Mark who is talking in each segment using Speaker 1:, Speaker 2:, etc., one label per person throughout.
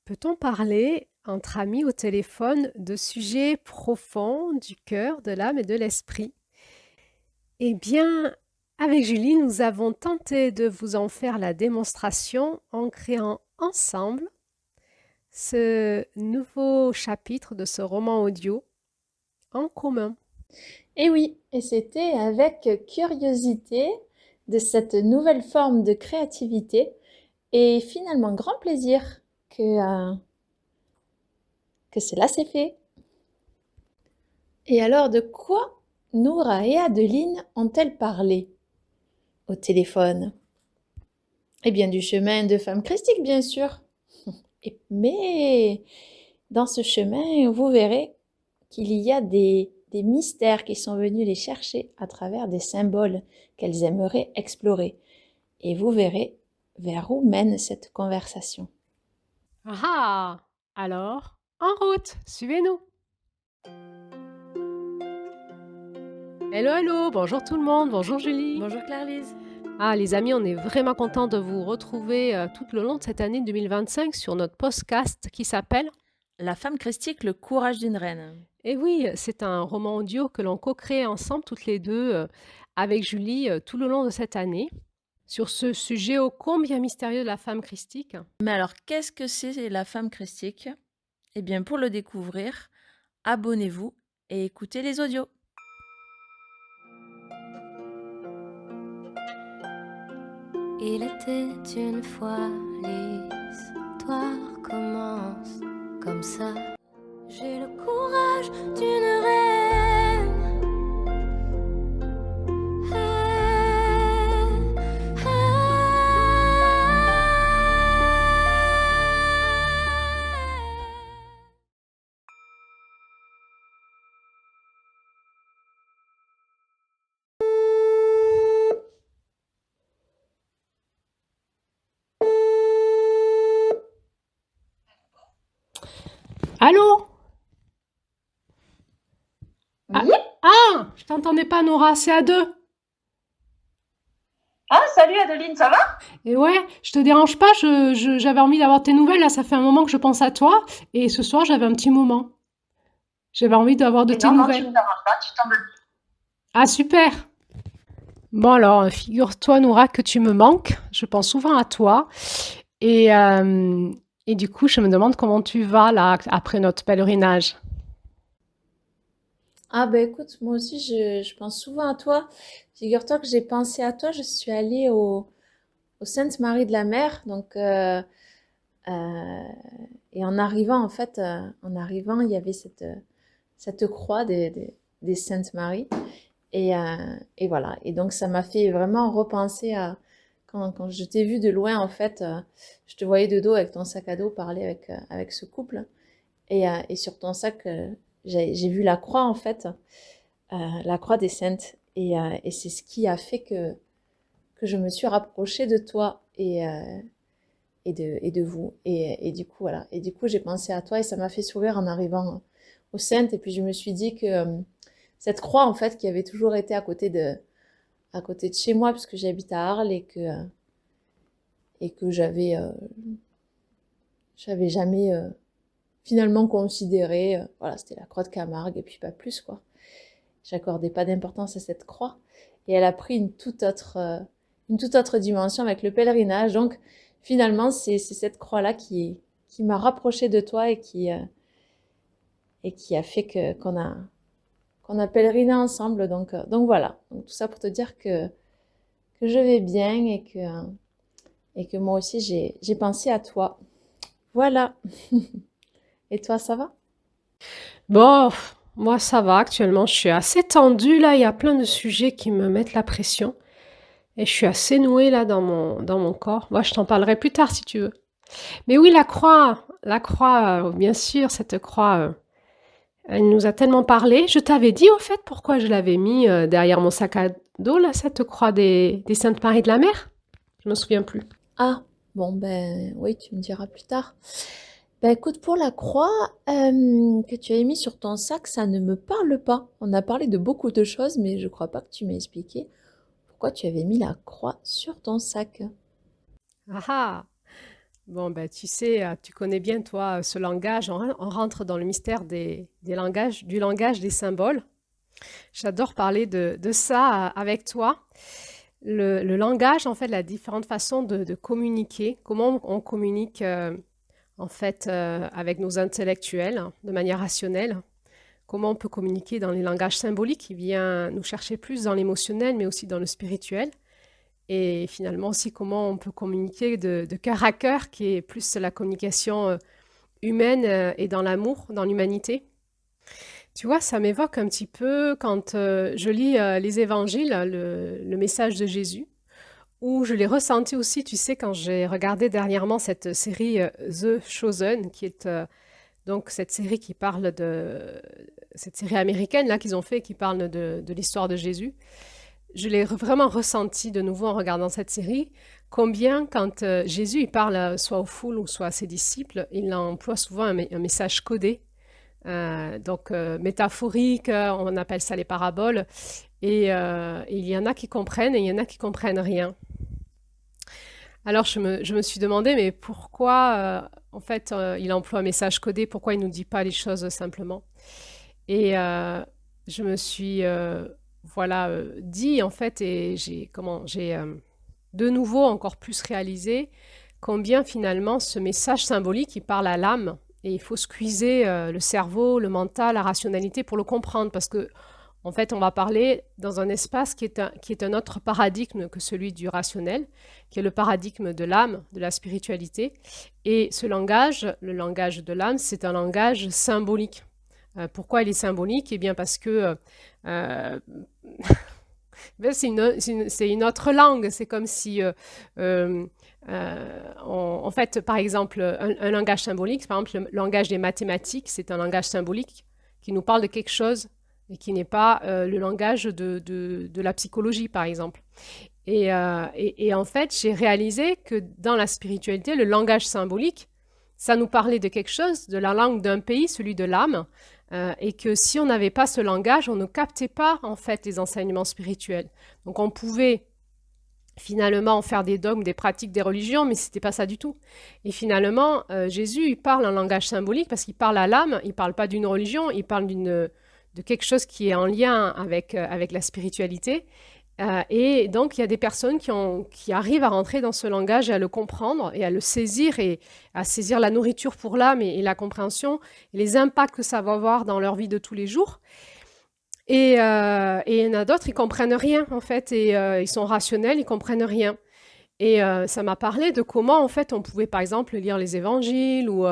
Speaker 1: Peut-on parler entre amis au téléphone de sujets profonds du cœur, de l'âme et de l'esprit? Eh bien, avec Julie, nous avons tenté de vous en faire la démonstration en créant ensemble ce nouveau chapitre de ce roman audio en commun.
Speaker 2: Et oui, et c'était avec curiosité de cette nouvelle forme de créativité et finalement grand plaisir que cela s'est fait. Et alors, de quoi Noura et Adeline ont-elles parlé au téléphone? Eh bien, du chemin de femme christique, bien sûr. Mais dans ce chemin, vous verrez qu'il y a des mystères qui sont venus les chercher à travers des symboles qu'elles aimeraient explorer. Et vous verrez vers où mène cette conversation.
Speaker 1: Ah! Alors, en route, suivez-nous. Hello, hello, bonjour tout le monde, bonjour Julie.
Speaker 3: Bonjour Claire-Lise.
Speaker 1: Ah, les amis, on est vraiment contents de vous retrouver tout le long de cette année 2025 sur notre podcast qui s'appelle.
Speaker 3: La femme christique, le courage d'une reine.
Speaker 1: Et oui, c'est un roman audio que l'on co-crée ensemble, toutes les deux, avec Julie, tout le long de cette année, sur ce sujet ô combien mystérieux de la femme christique.
Speaker 3: Mais alors, qu'est-ce que c'est la femme christique? Eh bien, pour le découvrir, abonnez-vous et écoutez les audios.
Speaker 4: Il était une fois, l'histoire commence comme ça. J'ai le courage d'une reine. Ah,
Speaker 1: Allô? Ah,
Speaker 5: Oui.
Speaker 1: ah, je t'entendais pas, Nora, c'est à deux.
Speaker 5: Ah, salut Adeline, ça va?
Speaker 1: Et ouais, je te dérange pas, j'avais envie d'avoir tes nouvelles, là, ça fait un moment que je pense à toi, et ce soir, j'avais un petit moment. J'avais envie d'avoir de
Speaker 5: Et
Speaker 1: tes
Speaker 5: non, tu
Speaker 1: nouvelles.
Speaker 5: ne me déranges pas, tu tombes.
Speaker 1: Ah, super! Bon alors, figure-toi Noura que tu me manques, je pense souvent à toi et et du coup, je me demande comment tu vas là après notre pèlerinage?
Speaker 2: Ah ben écoute, moi aussi je pense souvent à toi. Figure-toi que j'ai pensé à toi, je suis allée au Sainte-Marie de la Mer, euh, et en arrivant il y avait cette croix des Saintes Maries. Et voilà. Et donc, ça m'a fait vraiment repenser à quand je t'ai vu de loin, en fait, je te voyais de dos avec ton sac à dos parler avec ce couple. Et sur ton sac, j'ai vu la croix, en fait, la croix des Saintes. Et c'est ce qui a fait que je me suis rapprochée de toi et de vous. Et du coup, voilà. Et du coup, j'ai pensé à toi et ça m'a fait sourire en arrivant au Saintes. Et puis, je me suis dit que cette croix, en fait, qui avait toujours été à côté de chez moi, parce que j'habite à Arles et que j'avais jamais finalement considéré. Voilà, c'était la croix de Camargue et puis pas plus, quoi. J'accordais pas d'importance à cette croix. Et elle a pris une toute autre dimension avec le pèlerinage. Donc, finalement, c'est cette croix-là qui m'a rapprochée de toi et qui a fait qu'on a pèleriné ensemble. Donc voilà. Donc, tout ça pour te dire que je vais bien et que moi aussi j'ai pensé à toi. Voilà. Et toi, ça va?
Speaker 1: Bon, moi ça va actuellement, je suis assez tendue là, il y a plein de sujets qui me mettent la pression et je suis assez nouée là dans mon corps. Moi, je t'en parlerai plus tard si tu veux. Mais oui, la croix, bien sûr, cette croix, elle nous a tellement parlé. Je t'avais dit au fait pourquoi je l'avais mis derrière mon sac à dos là, cette croix des Saintes Maries de la Mer? Je me souviens plus.
Speaker 2: Ah, bon, ben oui, tu me diras plus tard. Ben écoute, pour la croix que tu as mis sur ton sac, ça ne me parle pas. On a parlé de beaucoup de choses, mais je crois pas que tu m'as expliqué pourquoi tu avais mis la croix sur ton sac.
Speaker 1: Ah ah! Bon, ben, tu sais, tu connais bien, toi, ce langage. On rentre dans le mystère des langages, du langage des symboles. J'adore parler de ça avec toi. Le langage, en fait, la différente façon de communiquer, comment on communique, en fait, avec nos intellectuels, de manière rationnelle, comment on peut communiquer dans les langages symboliques qui vient nous chercher plus dans l'émotionnel, mais aussi dans le spirituel. Et finalement aussi comment on peut communiquer de cœur à cœur, qui est plus la communication humaine et dans l'amour, dans l'humanité. Tu vois, ça m'évoque un petit peu quand je lis les évangiles, le message de Jésus, où je l'ai ressenti aussi, tu sais, quand j'ai regardé dernièrement cette série The Chosen, qui est donc cette série qui parle cette série américaine là qu'ils ont fait, qui parle de l'histoire de Jésus. Je l'ai vraiment ressenti de nouveau en regardant cette série, combien quand Jésus il parle soit aux foules ou soit à ses disciples, il emploie souvent un message codé, donc métaphorique, on appelle ça les paraboles, et il y en a qui comprennent et il y en a qui comprennent rien. Alors je me suis demandé, mais pourquoi en fait il emploie un message codé, pourquoi il ne nous dit pas les choses simplement? Et je me suis voilà, dit en fait, et j'ai de nouveau encore plus réalisé combien finalement ce message symbolique, il parle à l'âme, et il faut squeezer le cerveau, le mental, la rationalité pour le comprendre, parce que en fait, on va parler dans un espace qui est un autre paradigme que celui du rationnel, qui est le paradigme de l'âme, de la spiritualité. Et ce langage, le langage de l'âme, c'est un langage symbolique. Pourquoi il est symbolique? Eh bien parce que c'est une autre langue. C'est comme si, en fait, par exemple, un langage symbolique, par exemple, le langage des mathématiques, c'est un langage symbolique qui nous parle de quelque chose et qui n'est pas le langage de la psychologie, par exemple. Et en fait, j'ai réalisé que dans la spiritualité, le langage symbolique, ça nous parlait de quelque chose, de la langue d'un pays, celui de l'âme, et que si on n'avait pas ce langage, on ne captait pas en fait les enseignements spirituels. Donc on pouvait finalement faire des dogmes, des pratiques, des religions, mais c'était pas ça du tout. Et finalement, Jésus, il parle un langage symbolique parce qu'il parle à l'âme, il parle pas d'une religion, il parle de quelque chose qui est en lien avec la spiritualité. Et donc, il y a des personnes qui arrivent à rentrer dans ce langage et à le comprendre et à le saisir et à saisir la nourriture pour l'âme et la compréhension et les impacts que ça va avoir dans leur vie de tous les jours. Et il y en a d'autres, ils comprennent rien en fait, et ils sont rationnels, ils comprennent rien. Et ça m'a parlé de comment en fait on pouvait par exemple lire les évangiles ou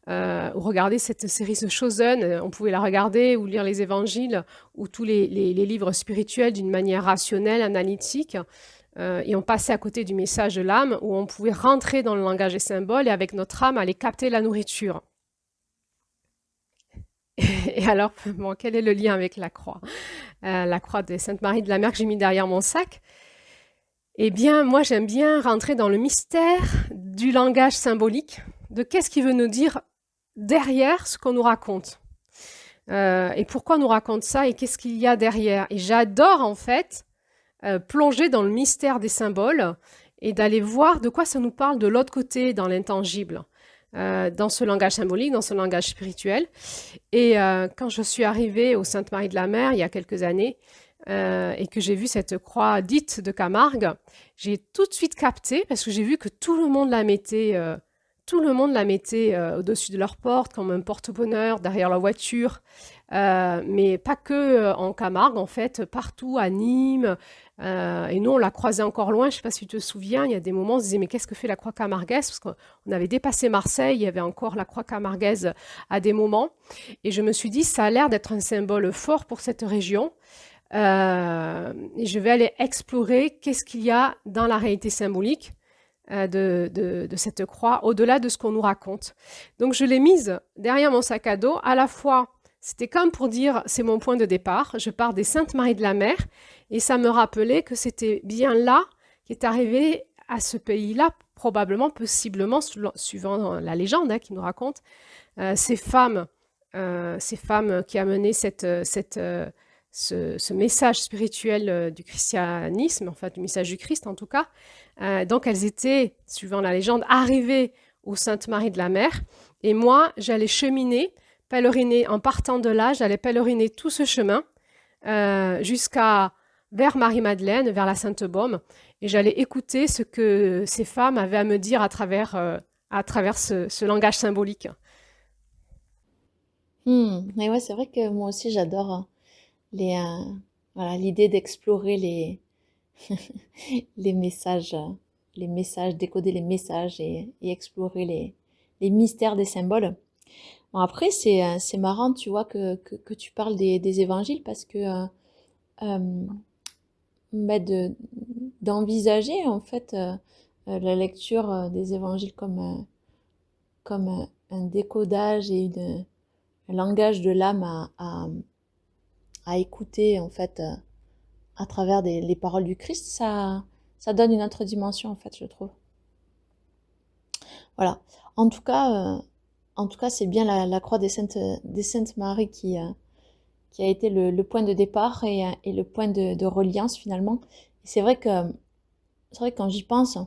Speaker 1: regarder cette série The Chosen, on pouvait la regarder ou lire les évangiles ou tous les livres spirituels d'une manière rationnelle, analytique, et on passait à côté du message de l'âme où on pouvait rentrer dans le langage des symboles et avec notre âme aller capter la nourriture. Et alors, bon, quel est le lien avec la croix de Sainte Marie de la Mer que j'ai mis derrière mon sac? Eh bien, moi, j'aime bien rentrer dans le mystère du langage symbolique, de qu'est-ce qu'il veut nous dire derrière ce qu'on nous raconte. Et pourquoi on nous raconte ça et qu'est-ce qu'il y a derrière. Et j'adore, en fait, plonger dans le mystère des symboles et d'aller voir de quoi ça nous parle de l'autre côté, dans l'intangible, dans ce langage symbolique, dans ce langage spirituel. Et quand je suis arrivée au Sainte-Marie de la Mer, il y a quelques années, et que j'ai vu cette croix dite de Camargue, j'ai tout de suite capté, parce que j'ai vu que tout le monde la mettait au-dessus de leur porte, comme un porte-bonheur, derrière leur voiture, mais pas que en Camargue, en fait, partout, à Nîmes, et nous, on l'a croisée encore loin, je ne sais pas si tu te souviens, il y a des moments, on se disait, mais qu'est-ce que fait la croix camarguaise? Parce qu'on avait dépassé Marseille, il y avait encore la croix camarguaise à des moments, et je me suis dit, ça a l'air d'être un symbole fort pour cette région, et je vais aller explorer qu'est-ce qu'il y a dans la réalité symbolique de cette croix, au-delà de ce qu'on nous raconte. Donc je l'ai mise derrière mon sac à dos, à la fois, c'était comme pour dire, c'est mon point de départ, je pars des Saintes Maries de la Mer, et ça me rappelait que c'était bien là qu'est arrivé à ce pays-là, probablement, possiblement, suivant la légende qui nous raconte, ces femmes qui amenaient ce message spirituel du christianisme, enfin du message du Christ en tout cas. Donc elles étaient, suivant la légende, arrivées aux Saintes Maries de la Mer. Et moi, j'allais cheminer, pèleriner, en partant de là, j'allais pèleriner tout ce chemin jusqu'à vers Marie-Madeleine, vers la Sainte-Baume. Et j'allais écouter ce que ces femmes avaient à me dire à travers ce langage symbolique.
Speaker 2: Mais ouais, c'est vrai que moi aussi j'adore voilà, l'idée d'explorer les messages, décoder les messages et explorer les mystères des symboles. Bon, après, c'est marrant, tu vois, que tu parles des évangiles parce que bah, d'envisager en fait la lecture des évangiles comme un décodage et un langage de l'âme à écouter en fait à travers les paroles du Christ, ça donne une autre dimension en fait, je trouve. Voilà. En tout cas, c'est bien la croix des Saintes Maries qui a été le point de départ et le point de reliance finalement. Et c'est vrai que quand j'y pense,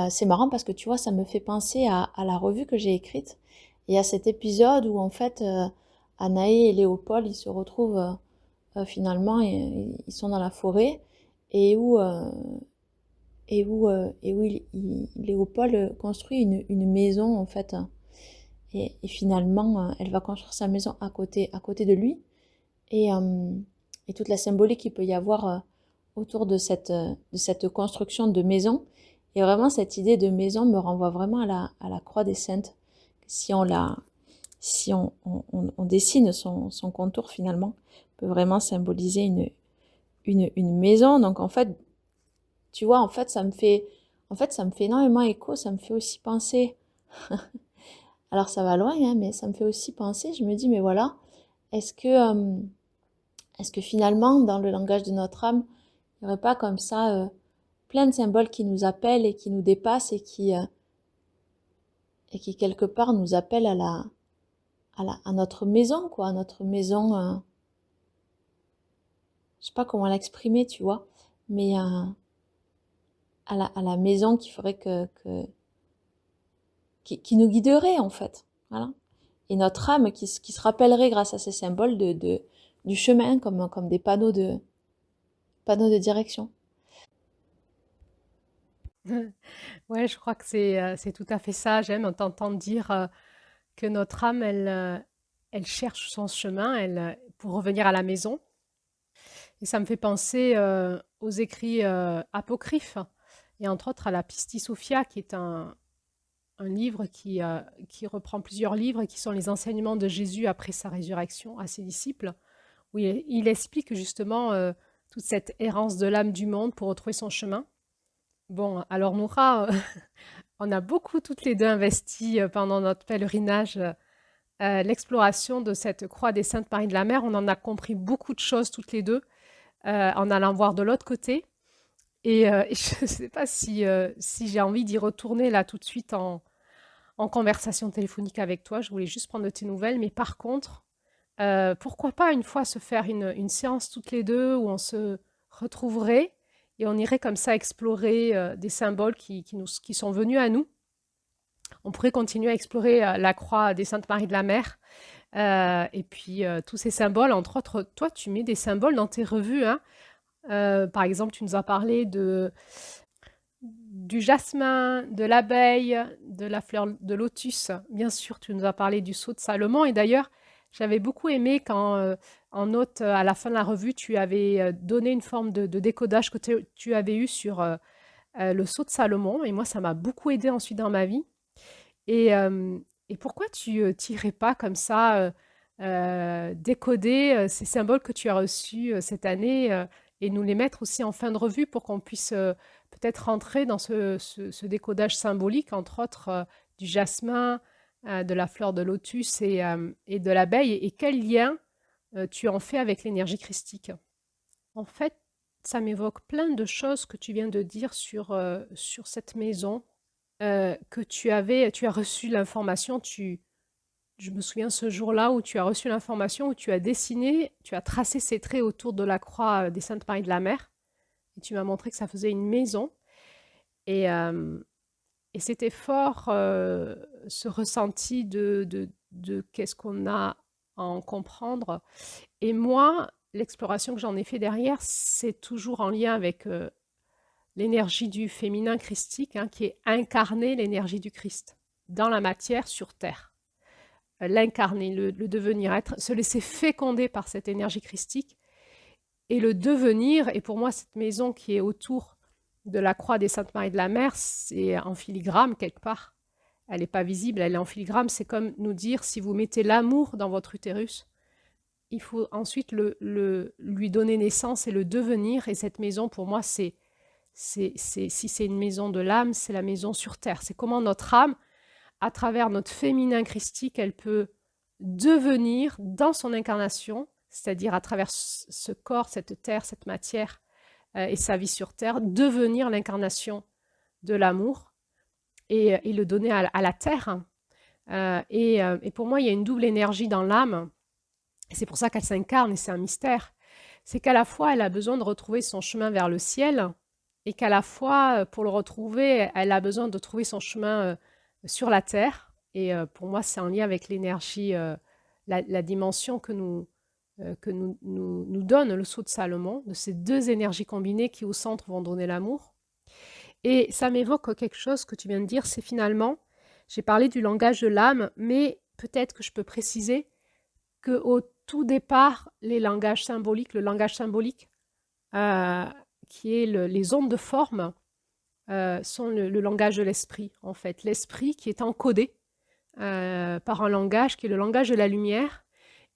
Speaker 2: c'est marrant parce que tu vois, ça me fait penser à la revue que j'ai écrite et à cet épisode où en fait Anaë et Léopold ils se retrouvent finalement ils sont dans la forêt et où Léopold construit une maison en fait et finalement elle va construire sa maison à côté de lui et toute la symbolique qu'il peut y avoir autour de cette construction de maison. Et vraiment, cette idée de maison me renvoie vraiment à la croix des saintes. Si on dessine son contour finalement, peut vraiment symboliser une maison. Donc en fait, tu vois, en fait, ça me fait énormément écho. Ça me fait aussi penser. Alors ça va loin, hein, mais ça me fait aussi penser. Je me dis, mais voilà, est-ce que finalement, dans le langage de notre âme, il n'y aurait pas comme ça plein de symboles qui nous appellent et qui nous dépassent et qui quelque part nous appellent à notre maison, quoi, à notre maison, je sais pas comment l'exprimer, tu vois, mais à la maison qui ferait qui nous guiderait, en fait, voilà. Et notre âme qui se rappellerait grâce à ces symboles du chemin comme des panneaux de direction.
Speaker 1: Ouais, je crois que c'est tout à fait ça. J'aime t'entendre dire que notre âme, elle cherche son chemin pour revenir à la maison. Et ça me fait penser aux écrits apocryphes, et entre autres à la Pistis Sophia, qui est un livre qui reprend plusieurs livres et qui sont les enseignements de Jésus après sa résurrection à ses disciples, où il explique justement toute cette errance de l'âme du monde pour retrouver son chemin. Bon, alors Noura, on a beaucoup toutes les deux investi pendant notre pèlerinage l'exploration de cette croix des Saintes Maries de la Mer. On en a compris beaucoup de choses toutes les deux en allant voir de l'autre côté. Et je ne sais pas si j'ai envie d'y retourner là tout de suite en conversation téléphonique avec toi. Je voulais juste prendre de tes nouvelles. Mais par contre, pourquoi pas une fois se faire une séance toutes les deux où on se retrouverait et on irait comme ça explorer des symboles qui sont venus à nous. On pourrait continuer à explorer la croix des Saintes Maries de la Mer. Et puis tous ces symboles, entre autres, toi tu mets des symboles dans tes revues, hein. Par exemple, tu nous as parlé du jasmin, de l'abeille, de la fleur de lotus. Bien sûr, tu nous as parlé du sceau de Salomon. Et d'ailleurs, j'avais beaucoup aimé quand, en note, à la fin de la revue, tu avais donné une forme de décodage que tu avais eu sur le sceau de Salomon. Et moi, ça m'a beaucoup aidé ensuite dans ma vie. Et pourquoi tu n'irais pas comme ça décoder ces symboles que tu as reçus cette année et nous les mettre aussi en fin de revue pour qu'on puisse peut-être rentrer dans ce décodage symbolique, entre autres du jasmin, de la fleur de lotus et de l'abeille, et quel lien tu en fais avec l'énergie christique. En fait, ça m'évoque plein de choses que tu viens de dire sur cette maison, que tu as reçu l'information, je me souviens ce jour-là où tu as reçu l'information, où tu as dessiné, tu as tracé ces traits autour de la croix des Saintes Maries de la Mer, et tu m'as montré que ça faisait une maison. Et Et c'était fort ce ressenti de qu'est-ce qu'on a à en comprendre. Et moi, l'exploration que j'en ai fait derrière, c'est toujours en lien avec l'énergie du féminin christique, hein, qui est incarner l'énergie du Christ dans la matière sur Terre. L'incarner, le devenir, se laisser féconder par cette énergie christique et le devenir. Et pour moi, cette maison qui est autour de la croix des Saintes Maries de la Mer, c'est en filigrane quelque part. Elle n'est pas visible, elle est en filigrane. C'est comme nous dire, si vous mettez l'amour dans votre utérus, il faut ensuite lui donner naissance et le devenir. Et cette maison, pour moi, si c'est une maison de l'âme, c'est la maison sur Terre. C'est comment notre âme, à travers notre féminin christique, elle peut devenir dans son incarnation, c'est-à-dire à travers ce corps, cette terre, cette matière et sa vie sur Terre, devenir l'incarnation de l'amour et le donner à la terre. Et pour moi, il y a une double énergie dans l'âme. Et c'est pour ça qu'elle s'incarne et c'est un mystère. C'est qu'à la fois, elle a besoin de retrouver son chemin vers le ciel et qu'à la fois, pour le retrouver, elle a besoin de trouver son chemin sur la terre. Et pour moi, c'est en lien avec l'énergie, la dimension que nous donne le sceau de Salomon, de ces deux énergies combinées qui au centre vont donner l'amour. Et ça m'évoque quelque chose que tu viens de dire, c'est finalement, j'ai parlé du langage de l'âme, mais peut-être que je peux préciser qu'au tout départ, le langage symbolique, qui est les ondes de forme, sont le langage de l'esprit, en fait. L'esprit qui est encodé par un langage qui est le langage de la lumière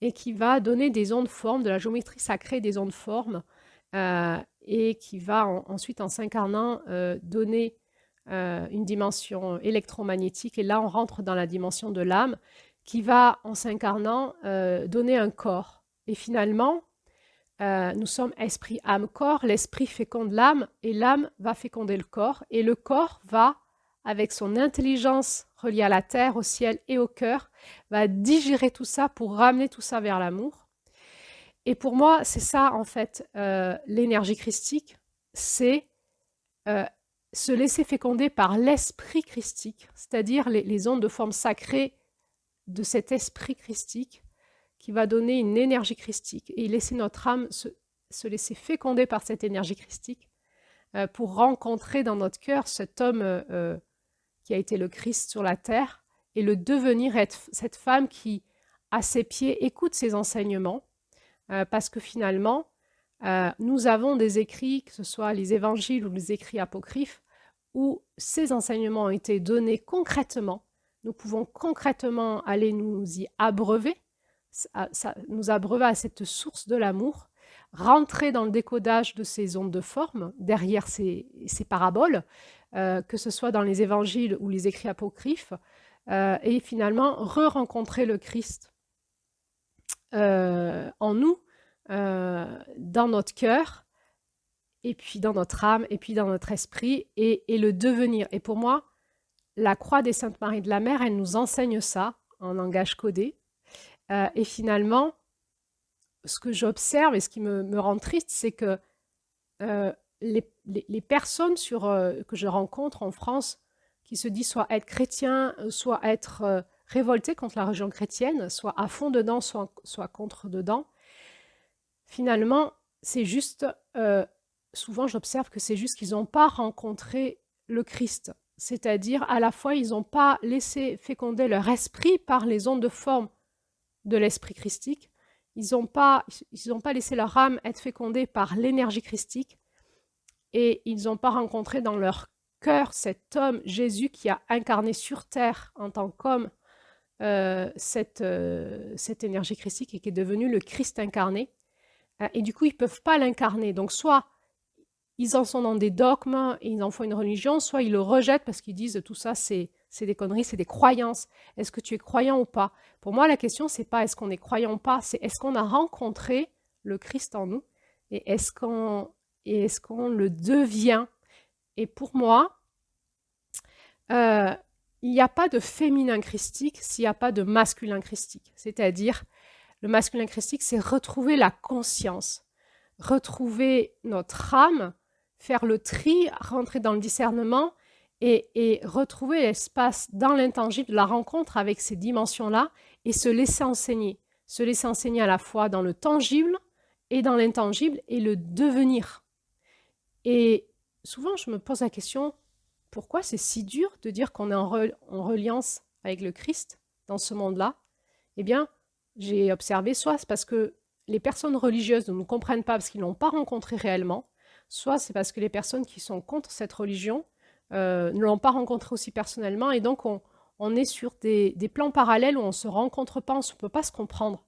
Speaker 1: et qui va donner des ondes formes, de la géométrie sacrée des ondes formes, et qui va ensuite, en s'incarnant, donner une dimension électromagnétique. Et là, on rentre dans la dimension de l'âme, qui va, en s'incarnant, donner un corps. Et finalement, nous sommes esprit, âme, corps. L'esprit féconde l'âme, et l'âme va féconder le corps. Et le corps va, avec son intelligence reliée à la terre, au ciel et au cœur, va digérer tout ça pour ramener tout ça vers l'amour. Et pour moi, c'est ça, en fait, l'énergie christique, c'est se laisser féconder par l'esprit christique, c'est-à-dire les ondes de forme sacrée de cet esprit christique qui va donner une énergie christique et laisser notre âme se laisser féconder par cette énergie christique pour rencontrer dans notre cœur cet homme qui a été le Christ sur la terre et le devenir être cette femme qui, à ses pieds, écoute ses enseignements parce que finalement, nous avons des écrits, que ce soit les évangiles ou les écrits apocryphes, où ces enseignements ont été donnés concrètement. Nous pouvons concrètement aller nous y abreuver, nous abreuver à cette source de l'amour, rentrer dans le décodage de ces ondes de forme, derrière ces paraboles, que ce soit dans les évangiles ou les écrits apocryphes, et finalement re-rencontrer le Christ en nous, dans notre cœur, et puis dans notre âme, et puis dans notre esprit, et le devenir. Et pour moi, la croix des Saintes Maries de la Mer, elle nous enseigne ça en langage codé. Et finalement, ce que j'observe et ce qui me rend triste, c'est que les personnes que je rencontre en France qui se disent soit être chrétien, soit être révoltées contre la religion chrétienne, soit à fond dedans, soit contre dedans, finalement, c'est juste, souvent j'observe que c'est juste qu'ils n'ont pas rencontré le Christ. C'est-à-dire, à la fois, ils n'ont pas laissé féconder leur esprit par les ondes de forme de l'esprit christique. Ils n'ont pas laissé leur âme être fécondée par l'énergie christique. Et ils n'ont pas rencontré dans leur cœur cet homme, Jésus, qui a incarné sur terre en tant qu'homme cette énergie christique et qui est devenu le Christ incarné. Et du coup, ils ne peuvent pas l'incarner. Donc, soit ils en sont dans des dogmes et ils en font une religion, soit ils le rejettent parce qu'ils disent tout ça, c'est des conneries, c'est des croyances. Est-ce que tu es croyant ou pas? Pour moi, la question, c'est pas est-ce qu'on est croyant ou pas, c'est est-ce qu'on a rencontré le Christ en nous et est-ce qu'on le devient? Et pour moi, il n'y a pas de féminin christique s'il n'y a pas de masculin christique. C'est-à-dire, le masculin christique, c'est retrouver la conscience, retrouver notre âme, faire le tri, rentrer dans le discernement et retrouver l'espace dans l'intangible, la rencontre avec ces dimensions-là et se laisser enseigner. Se laisser enseigner à la fois dans le tangible et dans l'intangible et le devenir. Et souvent, je me pose la question, pourquoi c'est si dur de dire qu'on est en reliance avec le Christ dans ce monde-là? Eh bien, j'ai observé, soit c'est parce que les personnes religieuses ne nous comprennent pas parce qu'ils ne l'ont pas rencontré réellement, soit c'est parce que les personnes qui sont contre cette religion ne l'ont pas rencontré aussi personnellement, et donc on est sur des plans parallèles où on ne se rencontre pas, on ne peut pas se comprendre.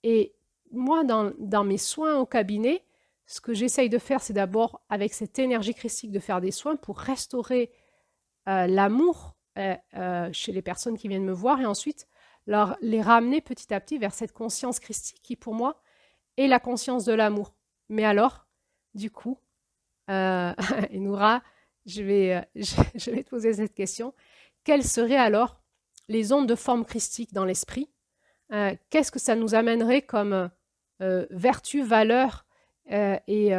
Speaker 1: Et moi, dans mes soins au cabinet, ce que j'essaye de faire, c'est d'abord, avec cette énergie christique, de faire des soins pour restaurer l'amour chez les personnes qui viennent me voir, et ensuite les ramener petit à petit vers cette conscience christique qui, pour moi, est la conscience de l'amour. Mais alors, du coup, et Noura, je vais te poser cette question. Quelles seraient alors les ondes de forme christique dans l'esprit? Qu'est-ce que ça nous amènerait comme vertu, valeur et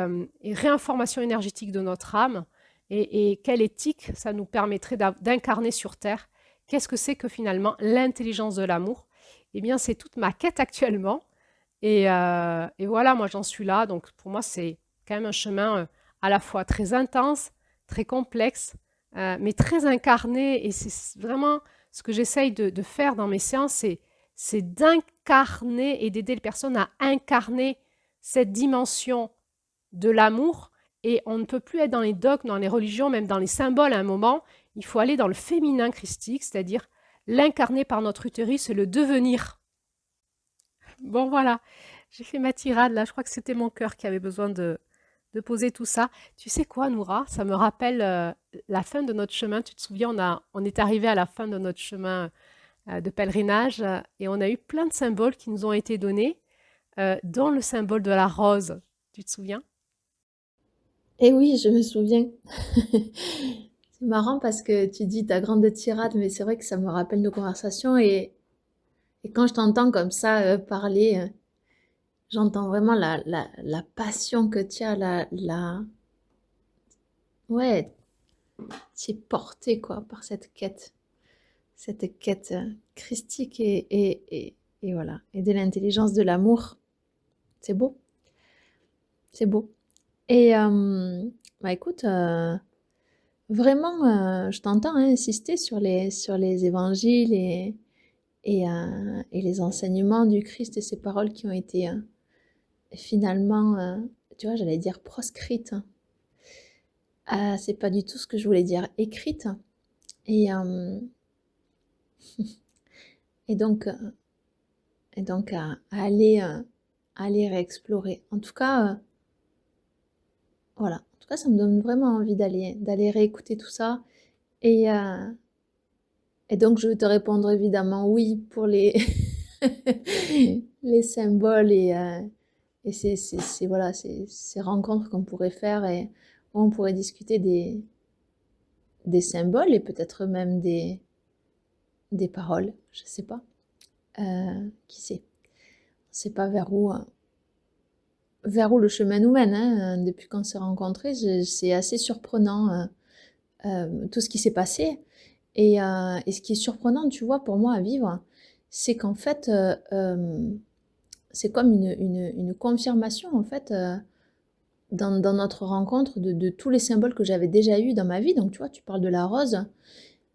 Speaker 1: réinformation énergétique de notre âme? Et quelle éthique ça nous permettrait d'incarner sur Terre? Qu'est-ce que c'est que finalement l'intelligence de l'amour? Eh bien, c'est toute ma quête actuellement. Et voilà, moi j'en suis là. Donc pour moi, c'est quand même un chemin à la fois très intense, très complexe, mais très incarné. Et c'est vraiment ce que j'essaye de faire dans mes séances, c'est d'incarner et d'aider les personnes à incarner cette dimension de l'amour. Et on ne peut plus être dans les dogmes, dans les religions, même dans les symboles à un moment. Il faut aller dans le féminin christique, c'est-à-dire l'incarner par notre utérus et le devenir. Bon, voilà, j'ai fait ma tirade là. Je crois que c'était mon cœur qui avait besoin de poser tout ça. Tu sais quoi, Noura? Ça me rappelle la fin de notre chemin. Tu te souviens, on est arrivé à la fin de notre chemin de pèlerinage et on a eu plein de symboles qui nous ont été donnés, dont le symbole de la rose. Tu te souviens?
Speaker 2: Eh oui, je me souviens. C'est marrant parce que tu dis ta grande tirade, mais c'est vrai que ça me rappelle nos conversations et quand je t'entends comme ça parler, j'entends vraiment la passion que tu as, ouais, tu es porté quoi par cette quête christique et voilà, et de l'intelligence de l'amour. C'est beau, c'est beau. Et bah écoute, vraiment, je t'entends insister sur les évangiles et les enseignements du Christ et ses paroles qui ont été finalement, tu vois, j'allais dire proscrites. C'est pas du tout ce que je voulais dire, écrites. Et, et donc à aller réexplorer. En tout cas, voilà. En tout cas, ça me donne vraiment envie d'aller réécouter tout ça. Et donc, je vais te répondre évidemment oui pour les les symboles et voilà, ces rencontres qu'on pourrait faire et où on pourrait discuter des symboles et peut-être même des paroles, je sais pas. Qui sait? On sait pas vers où le chemin nous mène, hein. Depuis qu'on s'est rencontrés, c'est assez surprenant tout ce qui s'est passé. Et ce qui est surprenant, tu vois, pour moi à vivre, c'est qu'en fait, c'est comme une confirmation, en fait, dans notre rencontre de tous les symboles que j'avais déjà eus dans ma vie. Donc, tu vois, tu parles de la rose.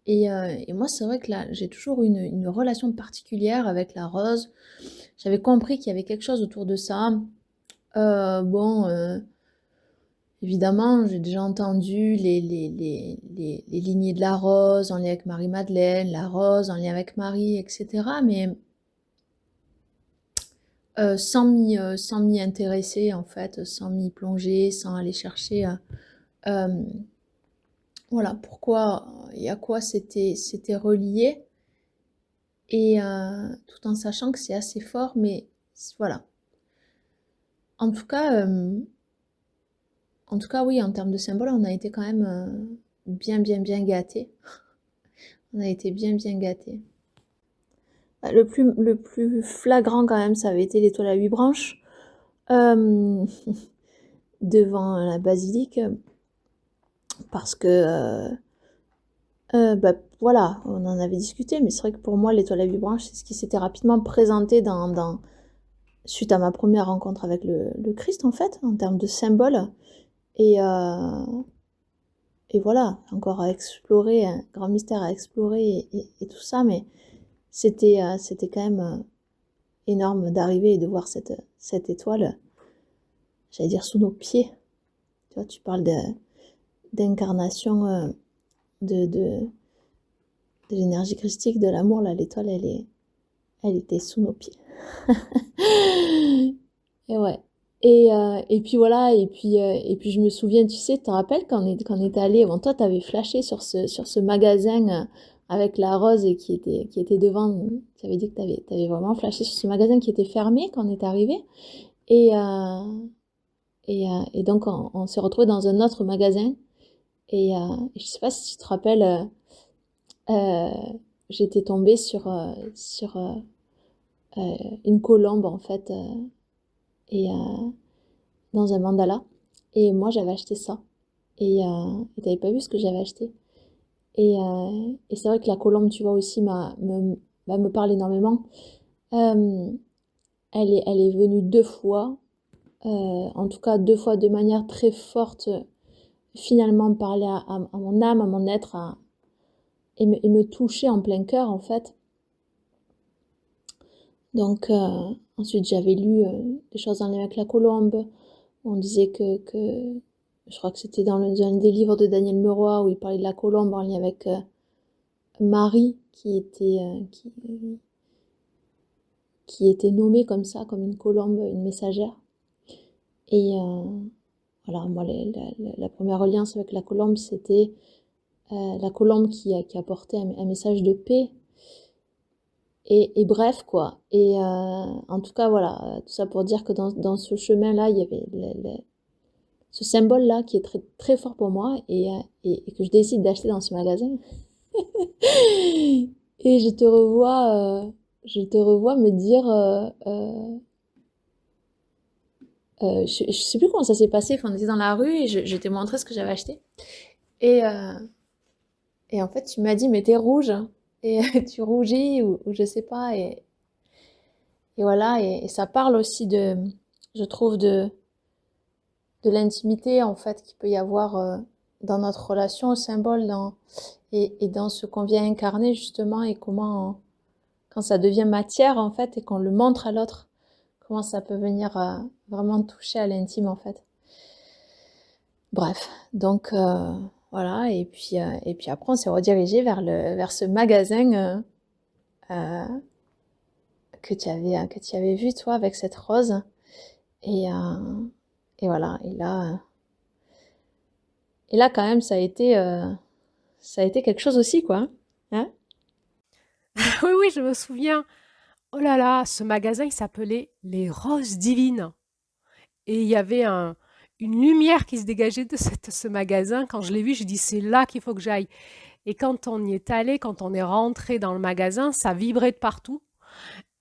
Speaker 2: Et moi, c'est vrai que là, j'ai toujours eu une relation particulière avec la rose. J'avais compris qu'il y avait quelque chose autour de ça. Évidemment, j'ai déjà entendu les lignées de la rose en lien avec Marie-Madeleine, la rose en lien avec Marie, etc. Mais sans m'y intéresser, en fait, sans m'y plonger, sans aller chercher voilà, pourquoi et à quoi c'était relié. Et tout en sachant que c'est assez fort, mais voilà. En tout cas, oui, en termes de symboles, on a été quand même bien gâtés. On a été bien gâtés. Le plus flagrant quand même, ça avait été l'étoile à 8 branches devant la basilique. parce que voilà, on en avait discuté, mais c'est vrai que pour moi, l'étoile à 8 branches, c'est ce qui s'était rapidement présenté suite à ma première rencontre avec le Christ, en fait, en termes de symbole. Et voilà, encore à explorer, un grand mystère à explorer et tout ça, mais c'était quand même énorme d'arriver et de voir cette étoile, j'allais dire sous nos pieds. Tu vois, tu parles d'incarnation de l'énergie christique, de l'amour, là, l'étoile, elle était sous nos pieds. Et ouais. Et puis voilà, et puis je me souviens, tu sais, tu te rappelles quand on est allé, bon, toi, t'avais flashé sur ce magasin avec la rose qui était devant, tu avais dit que t'avais vraiment flashé sur ce magasin qui était fermé quand on est arrivé. Et, donc, on s'est retrouvés dans un autre magasin. Et je sais pas si tu te rappelles, j'étais tombée sur une colombe, en fait, et dans un mandala. Et moi, j'avais acheté ça. Et t'avais pas vu ce que j'avais acheté. Et c'est vrai que la colombe, tu vois, aussi, me parle énormément. Elle est venue 2 fois, en tout cas 2 fois de manière très forte, finalement parler à mon âme, à mon être, et me toucher en plein cœur, en fait. Donc, ensuite, j'avais lu des choses en lien avec la colombe. On disait que je crois que c'était dans un des livres de Daniel Meroy où il parlait de la colombe en lien avec Marie qui était nommée comme ça, comme une colombe, une messagère. Et voilà, moi, la première alliance avec la colombe, c'était la colombe qui apportait un message de paix. Et bref, quoi. Et en tout cas, voilà, tout ça pour dire que dans ce chemin-là, il y avait ce symbole-là qui est très, très fort pour moi et que je décide d'acheter dans ce magasin. Et je te revois me dire, je sais plus comment ça s'est passé, on était dans la rue et je t'ai montré ce que j'avais acheté. Et en fait, tu m'as dit, mais t'es rouge. Et tu rougis ou je sais pas. Et voilà, et ça parle aussi je trouve, de l'intimité, en fait, qu'il peut y avoir dans notre relation au symbole et dans ce qu'on vient incarner, justement, et comment, quand ça devient matière, en fait, et qu'on le montre à l'autre, comment ça peut venir vraiment toucher à l'intime, en fait. Bref, donc voilà, et puis après, on s'est redirigé vers ce magasin que tu avais vu, toi, avec cette rose. Et voilà, et là, quand même, ça a été quelque chose aussi, quoi. Hein?
Speaker 1: Oui, oui, je me souviens. Oh là là, ce magasin, il s'appelait Les Roses Divines. Et il y avait une lumière qui se dégageait de ce magasin. Quand je l'ai vu, j'ai dit, c'est là qu'il faut que j'aille. Et quand on y est allé, quand on est rentré dans le magasin, ça vibrait de partout.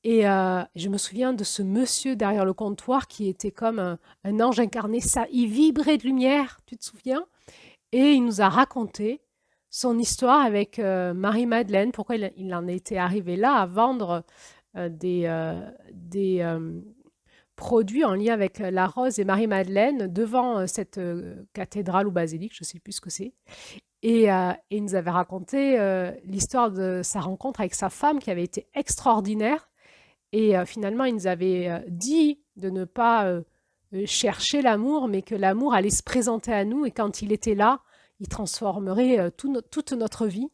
Speaker 1: Et je me souviens de ce monsieur derrière le comptoir qui était comme un ange incarné. Ça, il vibrait de lumière, tu te souviens? Et il nous a raconté son histoire avec Marie-Madeleine, pourquoi il en était arrivé là à vendre des produits en lien avec la rose et Marie-Madeleine devant cette cathédrale ou basilique, je ne sais plus ce que c'est. Et il nous avait raconté l'histoire de sa rencontre avec sa femme qui avait été extraordinaire. Et finalement, il nous avait dit de ne pas chercher l'amour, mais que l'amour allait se présenter à nous et quand il était là, il transformerait toute notre vie.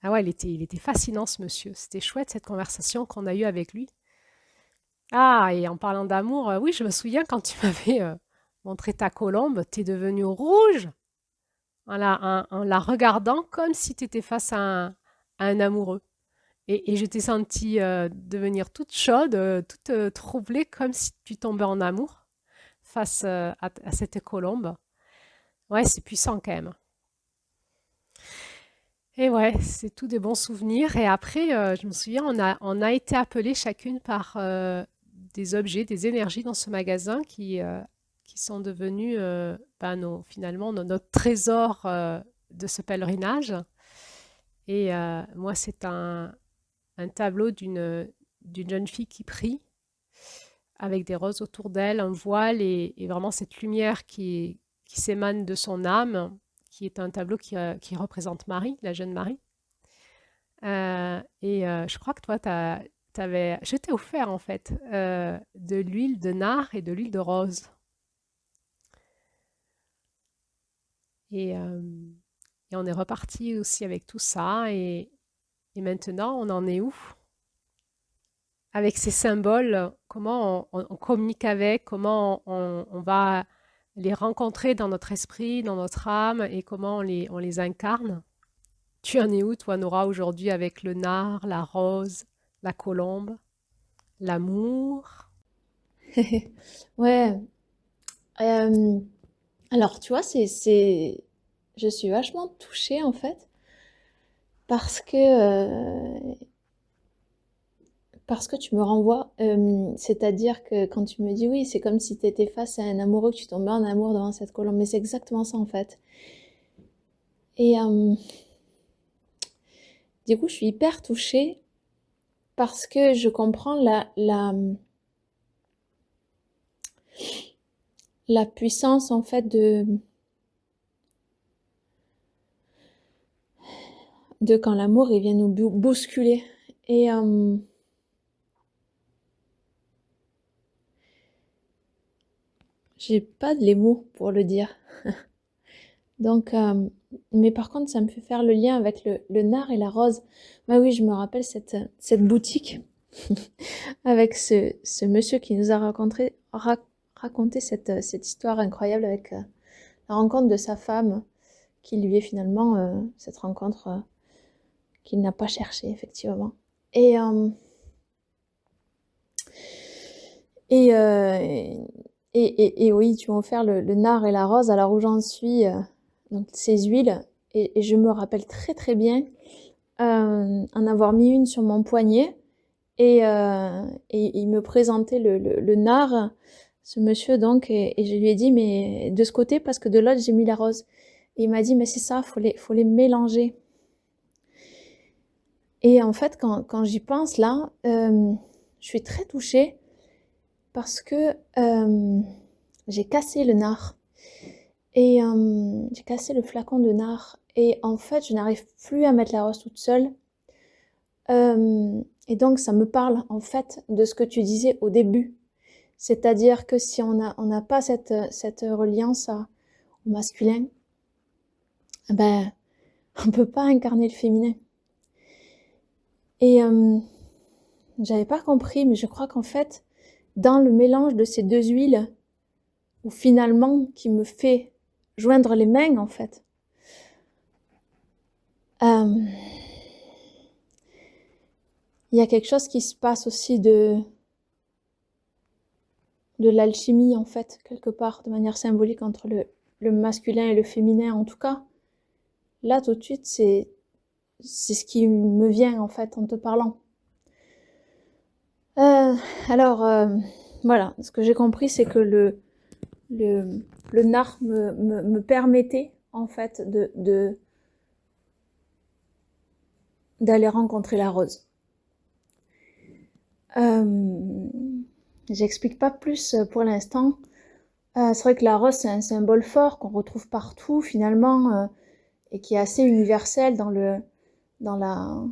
Speaker 1: Ah ouais, il était fascinant ce monsieur. C'était chouette cette conversation qu'on a eue avec lui. Ah, et en parlant d'amour, oui, je me souviens quand tu m'avais montré ta colombe, t'es devenue rouge en la regardant comme si tu étais face à un amoureux. Et je t'ai sentie devenir toute chaude, toute troublée, comme si tu tombais en amour face à cette colombe. Ouais, c'est puissant quand même. Et ouais, c'est tout des bons souvenirs. Et après, je me souviens, on a été appelés chacune par des objets, des énergies dans ce magasin qui sont devenus finalement notre trésor de ce pèlerinage. Et moi, c'est un tableau d'une jeune fille qui prie avec des roses autour d'elle, un voile et vraiment cette lumière qui s'émane de son âme, qui est un tableau qui représente Marie, la jeune Marie. Je crois que toi, je t'ai offert en fait de l'huile de nard et de l'huile de rose. Et, euh, et on est reparti aussi avec tout ça. Et maintenant, on en est où? Avec ces symboles, comment on communique avec, comment on va les rencontrer dans notre esprit, dans notre âme, et comment on les incarne. Tu en es où, toi, Nora, aujourd'hui, avec le nard, la rose, la colombe, l'amour?
Speaker 2: Ouais. euh, alors, tu vois, je suis vachement touchée en fait parce que tu me renvoies. C'est-à-dire que quand tu me dis oui, c'est comme si tu étais face à un amoureux, que tu tombais en amour devant cette colombe, mais c'est exactement ça en fait. Et du coup, je suis hyper touchée parce que je comprends la puissance en fait de quand l'amour il vient nous bousculer. Et j'ai pas les mots pour le dire. Donc, mais par contre, ça me fait faire le lien avec le nard et la rose. Bah oui, je me rappelle cette boutique avec ce monsieur qui nous a raconté cette histoire incroyable avec la rencontre de sa femme, qui lui est finalement cette rencontre qu'il n'a pas cherchée, effectivement. Et, euh, et, euh, et oui, tu m'as offert le nard et la rose, alors où j'en suis, donc ces huiles, et je me rappelle très très bien en avoir mis une sur mon poignet, et il me présentait le nard, ce monsieur donc, et je lui ai dit, mais de ce côté, parce que de l'autre, j'ai mis la rose. Et il m'a dit, mais c'est ça, faut les mélanger. Et en fait, quand j'y pense là, je suis très touchée parce que j'ai cassé le nard et j'ai cassé le flacon de nard et en fait, je n'arrive plus à mettre la rose toute seule. Et donc, ça me parle en fait de ce que tu disais au début. C'est-à-dire que si on n'a pas cette reliance au masculin, ben, on peut pas incarner le féminin. Et j'avais pas compris, mais je crois qu'en fait, dans le mélange de ces deux huiles, ou finalement qui me fait joindre les mains en fait, il y a quelque chose qui se passe aussi de l'alchimie en fait, quelque part, de manière symbolique entre le masculin et le féminin en tout cas. Là tout de suite, c'est ce qui me vient en fait en te parlant. Voilà, ce que j'ai compris, c'est que le nard me permettait en fait d'aller rencontrer la rose. J'explique pas plus pour l'instant. C'est vrai que la rose, c'est un symbole fort qu'on retrouve partout finalement et qui est assez universel dans la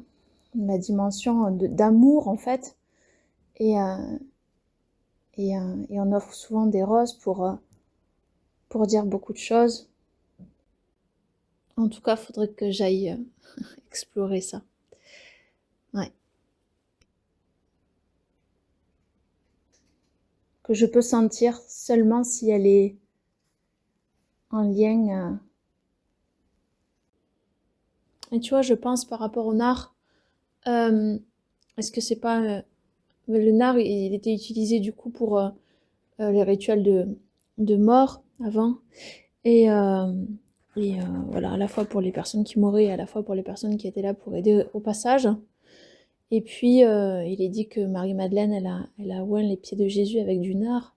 Speaker 2: dimension d'amour en fait. Et on offre souvent des roses pour dire beaucoup de choses. En tout cas, il faudrait que j'aille explorer ça. Ouais. Que je peux sentir seulement si elle est en lien. Et tu vois, je pense par rapport au nard, est-ce que c'est pas... le nard, il était utilisé du coup pour les rituels de mort avant. Et voilà, à la fois pour les personnes qui mouraient, à la fois pour les personnes qui étaient là pour aider au passage. Et puis, il est dit que Marie-Madeleine, elle a oint les pieds de Jésus avec du nard.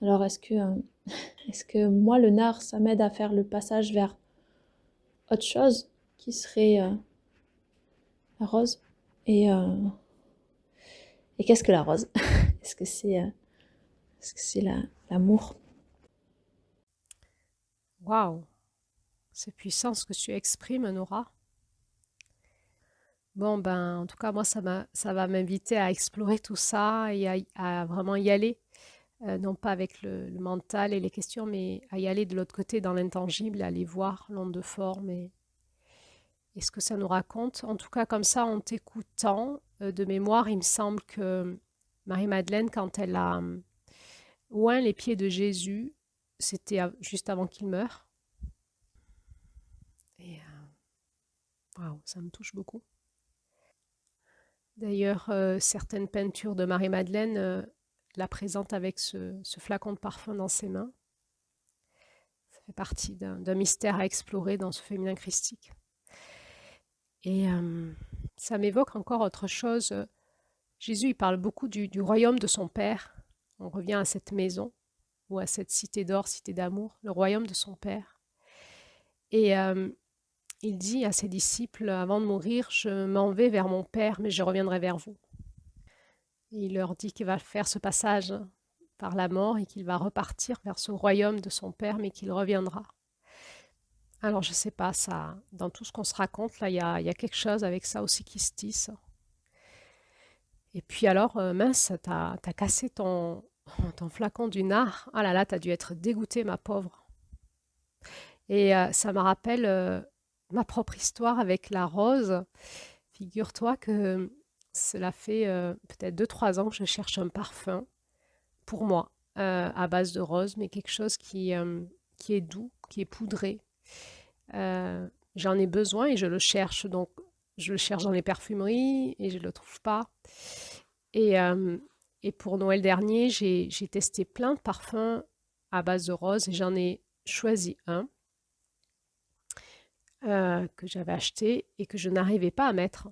Speaker 2: Alors est-ce que moi, le nard, ça m'aide à faire le passage vers autre chose qui serait la rose? Et, euh, et qu'est-ce que la rose? Est-ce que c'est l'amour?
Speaker 1: Waouh, c'est puissant ce que tu exprimes, Nora. Bon, ben, en tout cas, moi, ça va m'inviter à explorer tout ça et à vraiment y aller. Non pas avec le mental et les questions, mais à y aller de l'autre côté dans l'intangible, à aller voir l'onde de forme et ce que ça nous raconte. En tout cas, comme ça, en t'écoutant, de mémoire, il me semble que Marie-Madeleine, quand elle a oint les pieds de Jésus, c'était juste avant qu'il meure. Et waouh, ça me touche beaucoup. D'ailleurs, certaines peintures de Marie-Madeleine la présentent avec ce flacon de parfum dans ses mains. Ça fait partie d'un mystère à explorer dans ce féminin christique. Et ça m'évoque encore autre chose. Jésus, il parle beaucoup du royaume de son Père. On revient à cette maison ou à cette cité d'or, cité d'amour, le royaume de son Père. Et il dit à ses disciples, avant de mourir, je m'en vais vers mon Père, mais je reviendrai vers vous. Et il leur dit qu'il va faire ce passage par la mort et qu'il va repartir vers ce royaume de son Père, mais qu'il reviendra. Alors, je ne sais pas, ça, dans tout ce qu'on se raconte, là, il y a quelque chose avec ça aussi qui se tisse. Et puis alors, mince, t'as cassé ton flacon du nard. Ah là là, t'as dû être dégoûtée, ma pauvre. Et ça me rappelle ma propre histoire avec la rose. Figure-toi que cela fait peut-être 2 3 ans que je cherche un parfum pour moi, à base de rose, mais quelque chose qui est doux, qui est poudré. J'en ai besoin et je le cherche. Donc, je le cherche dans les parfumeries et je ne le trouve pas. Et, euh, et pour Noël dernier, j'ai testé plein de parfums à base de rose et j'en ai choisi un que j'avais acheté et que je n'arrivais pas à mettre.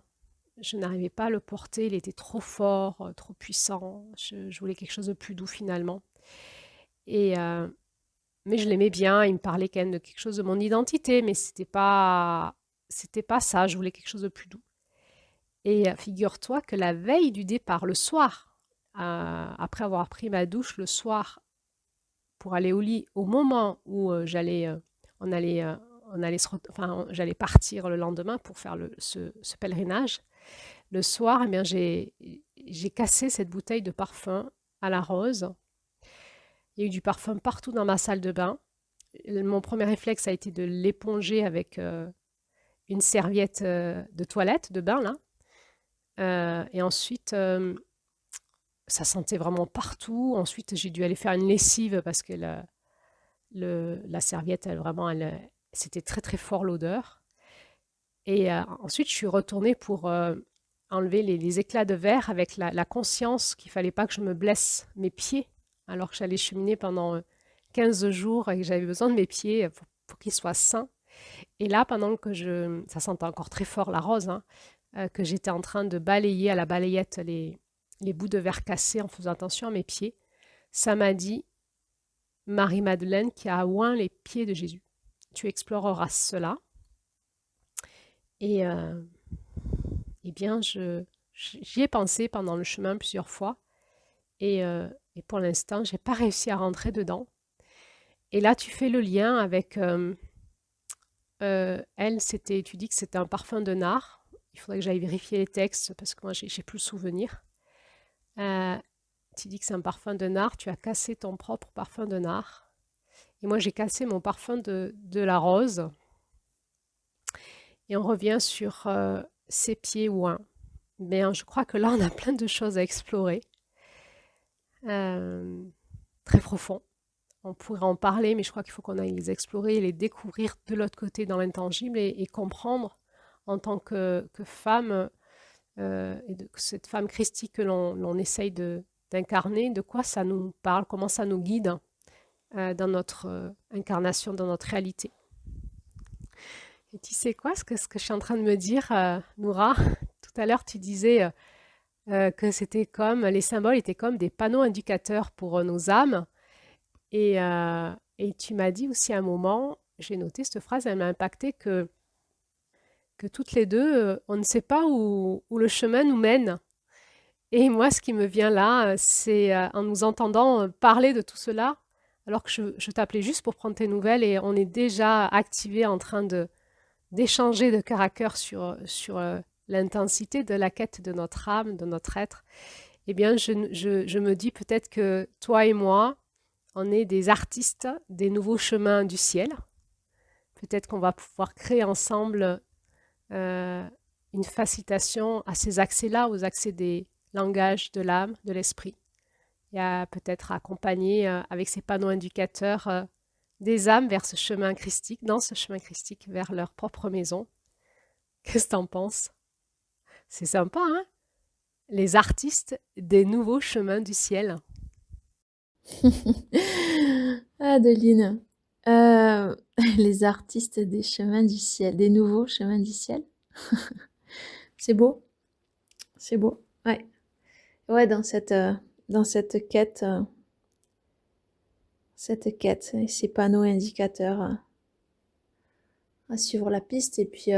Speaker 1: Je n'arrivais pas à le porter, il était trop fort, trop puissant. Je voulais quelque chose de plus doux finalement. Et, mais je l'aimais bien, il me parlait quand même de quelque chose de mon identité, mais c'était pas ça, je voulais quelque chose de plus doux. Et figure-toi que la veille du départ, le soir, après avoir pris ma douche le soir pour aller au lit, au moment où on allait, enfin, j'allais partir le lendemain pour faire ce pèlerinage, le soir, eh bien, j'ai cassé cette bouteille de parfum à la rose. Il y a eu du parfum partout dans ma salle de bain. Mon premier réflexe a été de l'éponger avec une serviette de toilette, de bain, là. Et ensuite, ça sentait vraiment partout. Ensuite, j'ai dû aller faire une lessive parce que la serviette, c'était très très fort l'odeur. Et ensuite, je suis retournée pour enlever les éclats de verre avec la conscience qu'il fallait pas que je me blesse mes pieds alors que j'allais cheminer pendant 15 jours et que j'avais besoin de mes pieds pour qu'ils soient sains. Et là, pendant que ça sentait encore très fort la rose, hein, que j'étais en train de balayer à la balayette les bouts de verre cassés en faisant attention à mes pieds, ça m'a dit Marie-Madeleine qui a oint les pieds de Jésus. Tu exploreras cela. Et eh bien, j'y ai pensé pendant le chemin plusieurs fois. Et pour l'instant, j'ai pas réussi à rentrer dedans. Et là, tu fais le lien avec elle, tu dis que c'était un parfum de nard. Il faudrait que j'aille vérifier les textes parce que moi, j'ai plus le souvenir. Euh, Tu dis que c'est un parfum de nard. Tu as cassé ton propre parfum de nard. Et moi, j'ai cassé mon parfum de la rose. Et on revient sur ses pieds ouins. Mais je crois que là, on a plein de choses à explorer. Très profond. On pourrait en parler, mais je crois qu'il faut qu'on aille les explorer et les découvrir de l'autre côté dans l'intangible et comprendre en tant que femme et cette femme christique que l'on essaye d'incarner, de quoi ça nous parle, comment ça nous guide dans notre incarnation, dans notre réalité. Et tu sais quoi, ce que je suis en train de me dire, Noura, tout à l'heure tu disais que c'était comme, les symboles étaient comme des panneaux indicateurs pour nos âmes. Et tu m'as dit aussi à un moment, j'ai noté cette phrase, elle m'a impactée, que toutes les deux, on ne sait pas où le chemin nous mène. Et moi, ce qui me vient là, c'est en nous entendant parler de tout cela, alors que je t'appelais juste pour prendre tes nouvelles et on est déjà activé en train d'échanger de cœur à cœur sur l'intensité de la quête de notre âme, de notre être. Eh bien, je me dis peut-être que toi et moi, on est des artistes des nouveaux chemins du ciel. Peut-être qu'on va pouvoir créer ensemble euh, une facilitation à ces accès-là, aux accès des langages de l'âme, de l'esprit, et à peut-être accompagner avec ces panneaux indicateurs des âmes vers ce chemin christique, dans ce chemin christique, vers leur propre maison. Qu'est-ce que t'en penses? C'est sympa, hein? Les artistes des nouveaux chemins du ciel.
Speaker 2: Adeline, les artistes des chemins du ciel, des nouveaux chemins du ciel. C'est beau, c'est beau. Ouais, ouais, dans cette quête et ces panneaux indicateurs à suivre la piste. Et puis,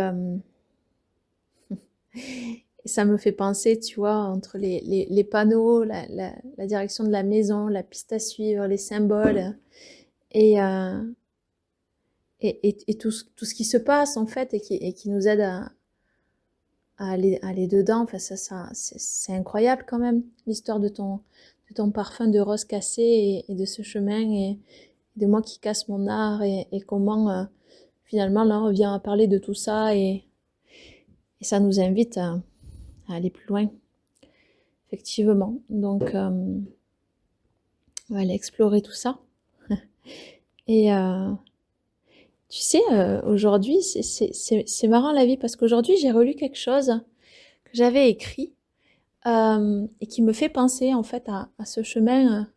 Speaker 2: et ça me fait penser, tu vois, entre les panneaux, la direction de la maison, la piste à suivre, les symboles et, euh, et tout ce qui se passe en fait et qui nous aide à aller dedans. Enfin, c'est incroyable quand même, l'histoire de ton parfum de rose cassé et de ce chemin et de moi qui casse mon art et comment finalement là on revient à parler de tout ça et ça nous invite à aller plus loin, effectivement. Donc, on va aller explorer tout ça. Et tu sais, aujourd'hui, c'est marrant la vie parce qu'aujourd'hui, j'ai relu quelque chose que j'avais écrit et qui me fait penser en fait à ce chemin,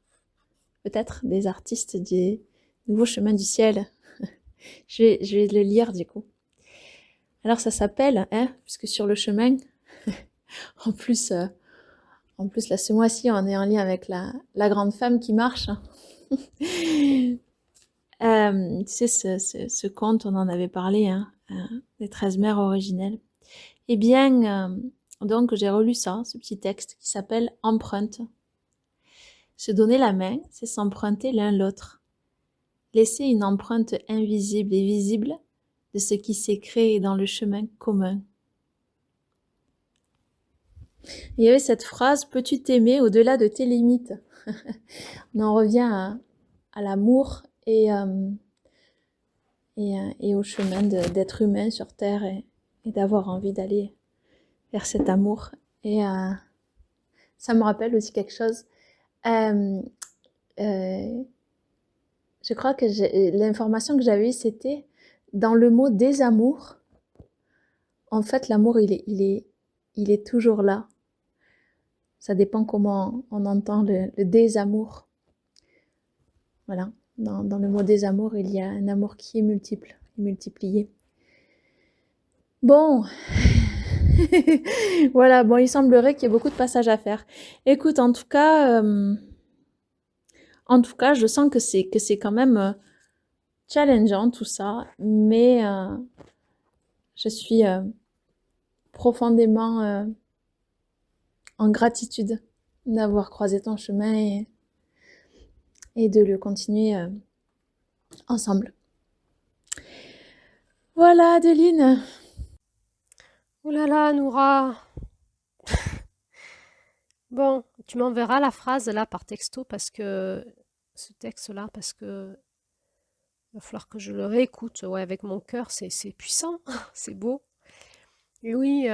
Speaker 2: peut-être des artistes des nouveaux chemins du ciel. Je vais le lire du coup. Alors ça s'appelle, hein, puisque sur le chemin, en plus, là ce mois-ci, on est en lien avec la grande femme qui marche. Tu sais, ce conte, on en avait parlé, hein, des 13 mères originelles. Eh bien, donc j'ai relu ça, ce petit texte qui s'appelle Empreinte. Se donner la main, c'est s'emprunter l'un l'autre. Laisser une empreinte invisible et visible de ce qui s'est créé dans le chemin commun. Il y avait cette phrase, peux-tu t'aimer au-delà de tes limites? On en revient à l'amour et au chemin d'être humain sur Terre et d'avoir envie d'aller vers cet amour. Et ça me rappelle aussi quelque chose. Je crois que l'information que j'avais eue, c'était dans le mot désamour. En fait, l'amour, il est toujours là. Ça dépend comment on entend le désamour. Voilà. Dans le mot désamour, il y a un amour qui est multiple, multiplié. Bon, voilà, bon, il semblerait qu'il y ait beaucoup de passages à faire. Écoute, en tout cas, je sens que c'est quand même challengeant tout ça, mais je suis profondément en gratitude d'avoir croisé ton chemin et de le continuer ensemble. Voilà, Adeline.
Speaker 1: Ouh là là, Noura. Bon, tu m'enverras la phrase là par texto parce que ce texte-là, parce que il va falloir que je le réécoute. Ouais, avec mon cœur, c'est puissant, c'est beau. Et oui,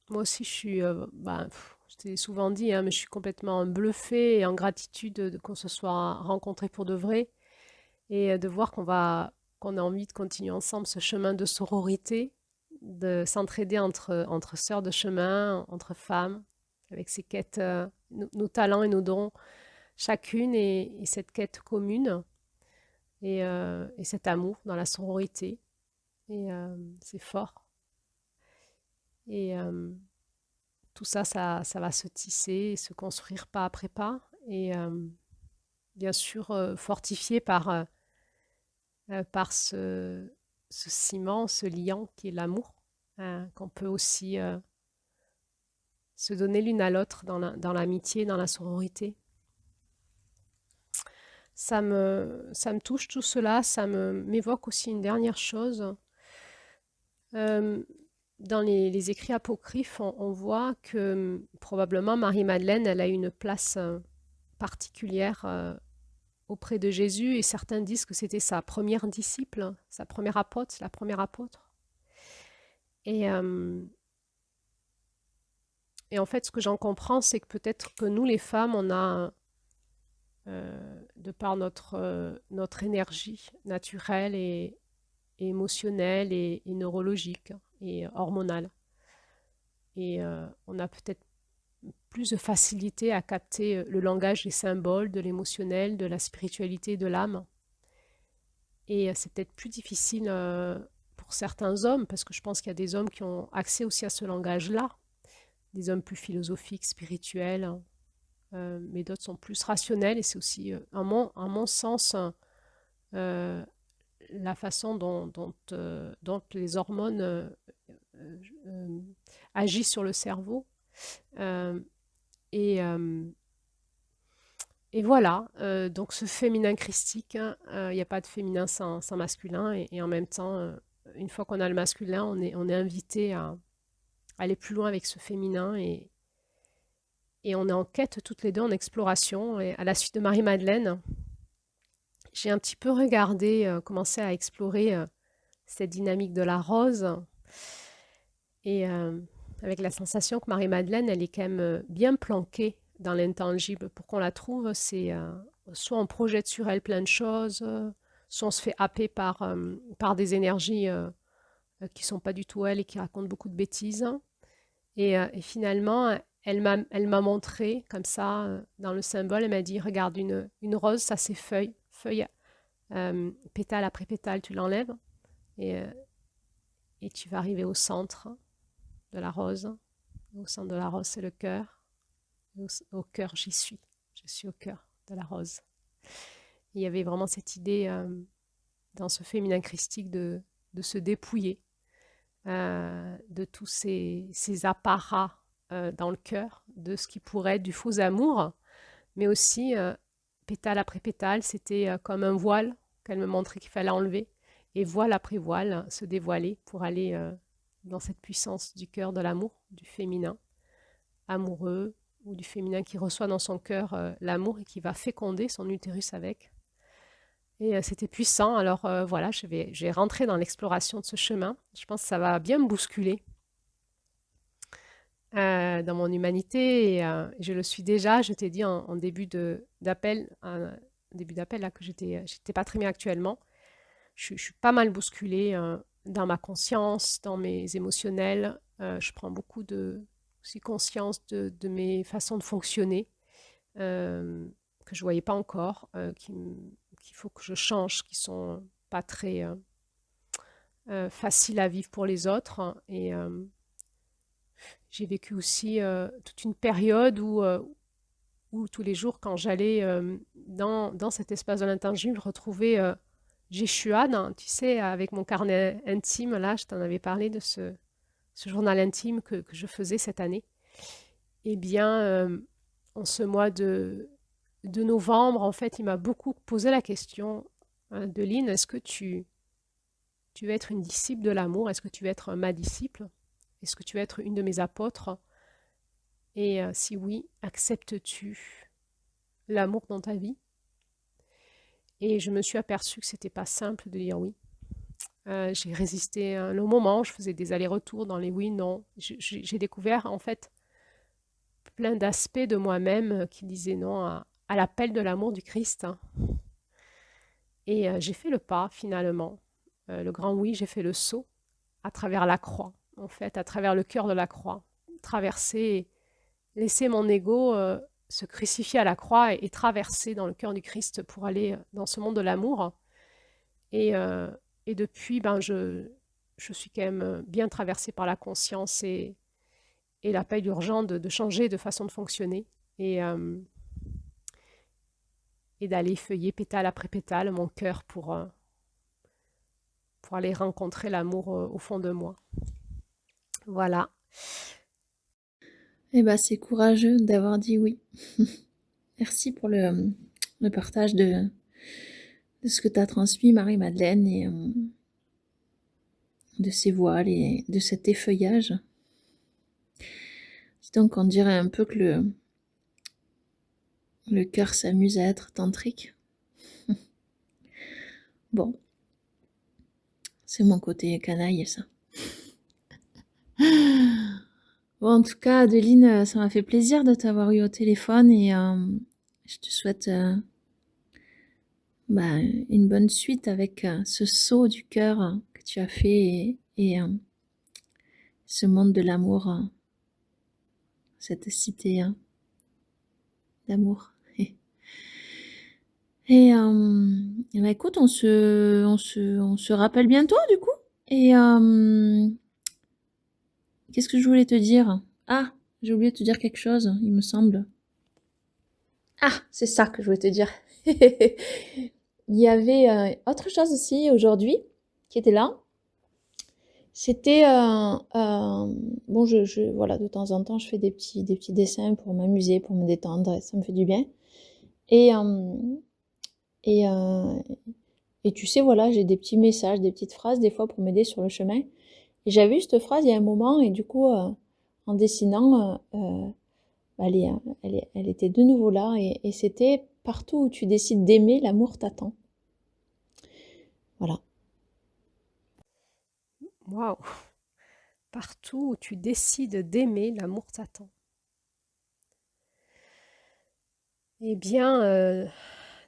Speaker 1: moi aussi, je suis, je t'ai souvent dit, hein, mais je suis complètement bluffée et en gratitude qu'on se soit rencontrés pour de vrai et de voir qu'on a envie de continuer ensemble ce chemin de sororité, de s'entraider entre sœurs de chemin, entre femmes, avec ces quêtes, nos talents et nos dons chacune et cette quête commune et cet amour dans la sororité. Et c'est fort. Et tout ça, ça va se tisser et se construire pas après pas. Et bien sûr fortifié par ce ciment, ce liant qui est l'amour, qu'on peut aussi se donner l'une à l'autre dans l'amitié, dans la sororité. Ça me touche tout cela, m'évoque aussi une dernière chose. Dans les écrits apocryphes, on voit que probablement Marie-Madeleine, elle a une place particulière auprès de Jésus, et certains disent que c'était sa première disciple, sa première apôtre, la première apôtre. Et en fait, ce que j'en comprends, c'est que peut-être que nous, les femmes, on a, de par notre énergie naturelle et émotionnelle et neurologique et hormonale, et on a peut-être plus de facilité à capter le langage des symboles, de l'émotionnel, de la spiritualité, de l'âme. Et c'est peut-être plus difficile pour certains hommes, parce que je pense qu'il y a des hommes qui ont accès aussi à ce langage-là, des hommes plus philosophiques, spirituels, mais d'autres sont plus rationnels, et c'est aussi, à mon sens, la façon dont les hormones agissent sur le cerveau. Et, et voilà, donc ce féminin christique, il n'y a pas de féminin sans masculin, et en même temps, une fois qu'on a le masculin, on est invité à aller plus loin avec ce féminin, et on est en quête toutes les deux, en exploration. Et à la suite de Marie-Madeleine, j'ai un petit peu regardé, commencé à explorer cette dynamique de la rose, et avec la sensation que Marie-Madeleine, elle est quand même bien planquée dans l'intangible. Pour qu'on la trouve, c'est soit on projette sur elle plein de choses, soit on se fait happer par des énergies qui ne sont pas du tout elle et qui racontent beaucoup de bêtises. Et finalement, elle m'a montré comme ça, dans le symbole, elle m'a dit, regarde, une rose, ça c'est feuille, pétale après pétale, tu l'enlèves, et tu vas arriver au centre de la rose. Au centre de la rose, c'est le cœur. Au cœur, j'y suis. Je suis au cœur de la rose. Il y avait vraiment cette idée dans ce féminin christique de se dépouiller de tous ces apparats dans le cœur, de ce qui pourrait être du faux amour, mais aussi, pétale après pétale, c'était comme un voile qu'elle me montrait qu'il fallait enlever, et voile après voile, se dévoiler pour aller dans cette puissance du cœur de l'amour, du féminin amoureux, ou du féminin qui reçoit dans son cœur l'amour et qui va féconder son utérus avec. Et c'était puissant. Alors voilà, j'ai rentré dans l'exploration de ce chemin. Je pense que ça va bien me bousculer dans mon humanité, et je le suis déjà. Je t'ai dit en début d'appel là, que j'étais pas très bien actuellement. Je suis pas mal bousculée dans ma conscience, dans mes émotionnels. Je prends beaucoup aussi conscience de mes façons de fonctionner, que je voyais pas encore, qu'il faut que je change, qui sont pas très faciles à vivre pour les autres. Et j'ai vécu aussi toute une période où tous les jours, quand j'allais dans cet espace de l'intangible, retrouver Jeshuan, tu sais, avec mon carnet intime, là, je t'en avais parlé de ce journal intime que je faisais cette année. Eh bien, en ce mois de novembre, en fait, il m'a beaucoup posé la question, de Lynn, est-ce que tu veux être une disciple de l'amour? Est-ce que tu veux être ma disciple? Est-ce que tu veux être une de mes apôtres? Et si oui, acceptes-tu l'amour dans ta vie? Et je me suis aperçue que c'était pas simple de dire oui. J'ai résisté un long moment, je faisais des allers-retours dans les oui, non. J'ai découvert en fait plein d'aspects de moi-même qui disaient non à l'appel de l'amour du Christ. Et j'ai fait le pas finalement, le grand oui, j'ai fait le saut à travers la croix, en fait, à travers le cœur de la croix, traverser, laisser mon ego se crucifier à la croix, et traverser dans le cœur du Christ pour aller dans ce monde de l'amour. Et depuis, je suis quand même bien traversée par la conscience et l'appel urgent de changer de façon de fonctionner. Et et d'aller feuiller pétale après pétale mon cœur pour aller rencontrer l'amour au fond de moi. Voilà.
Speaker 2: Eh ben, c'est courageux d'avoir dit oui. Merci pour le partage de ce que tu as transmis, Marie-Madeleine, et de ces voiles et de cet effeuillage. Donc, on dirait un peu que le cœur s'amuse à être tantrique. Bon, c'est mon côté canaille, ça. Bon, en tout cas, Adeline, ça m'a fait plaisir de t'avoir eu au téléphone et je te souhaite une bonne suite avec ce saut du cœur que tu as fait et ce monde de l'amour, cette cité d'amour. Et écoute, on se rappelle bientôt du coup. Et qu'est-ce que je voulais te dire? Ah, j'ai oublié de te dire quelque chose, il me semble. Ah, c'est ça que je voulais te dire. Il y avait autre chose aussi aujourd'hui qui était là. C'était bon, voilà, de temps en temps, je fais des petits dessins pour m'amuser, pour me détendre, et ça me fait du bien. Et tu sais, voilà, j'ai des petits messages, des petites phrases des fois pour m'aider sur le chemin. Et j'avais eu cette phrase il y a un moment et du coup, en dessinant, elle était de nouveau là et c'était « Partout où tu décides d'aimer, l'amour t'attend ». Voilà.
Speaker 1: Waouh! Partout où tu décides d'aimer, l'amour t'attend. Eh bien,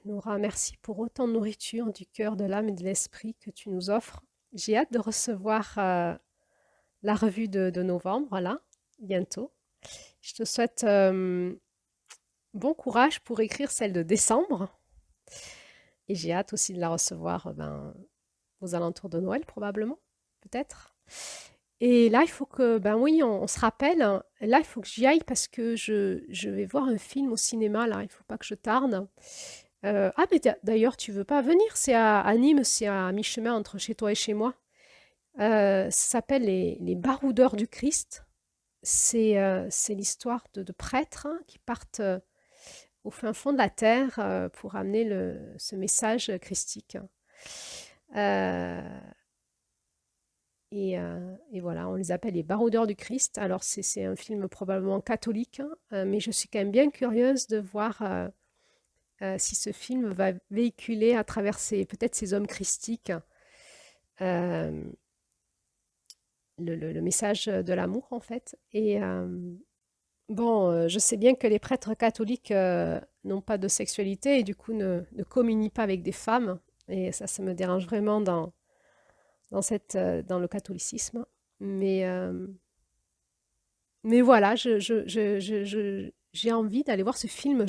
Speaker 1: Nora, merci pour autant de nourriture du cœur, de l'âme et de l'esprit que tu nous offres. J'ai hâte de recevoir la revue de novembre, là, bientôt. Je te souhaite bon courage pour écrire celle de décembre. Et j'ai hâte aussi de la recevoir aux alentours de Noël, probablement, peut-être. Et là, il faut que, ben oui, on se rappelle. Là, il faut que j'y aille parce que je vais voir un film au cinéma, là. Il ne faut pas que je tarde. Ah, mais d'ailleurs, tu veux pas venir? C'est à Nîmes, c'est à mi-chemin entre chez toi et chez moi. Ça s'appelle les Baroudeurs du Christ. C'est l'histoire de prêtres qui partent au fin fond de la terre pour amener ce message christique. Et voilà, on les appelle les Baroudeurs du Christ. Alors, c'est un film probablement catholique, mais je suis quand même bien curieuse de voir si ce film va véhiculer à travers peut-être ces hommes christiques le message de l'amour, en fait. Et bon, je sais bien que les prêtres catholiques n'ont pas de sexualité et du coup ne communient pas avec des femmes. Et ça me dérange vraiment dans le catholicisme. Mais voilà, j'ai envie d'aller voir ce film.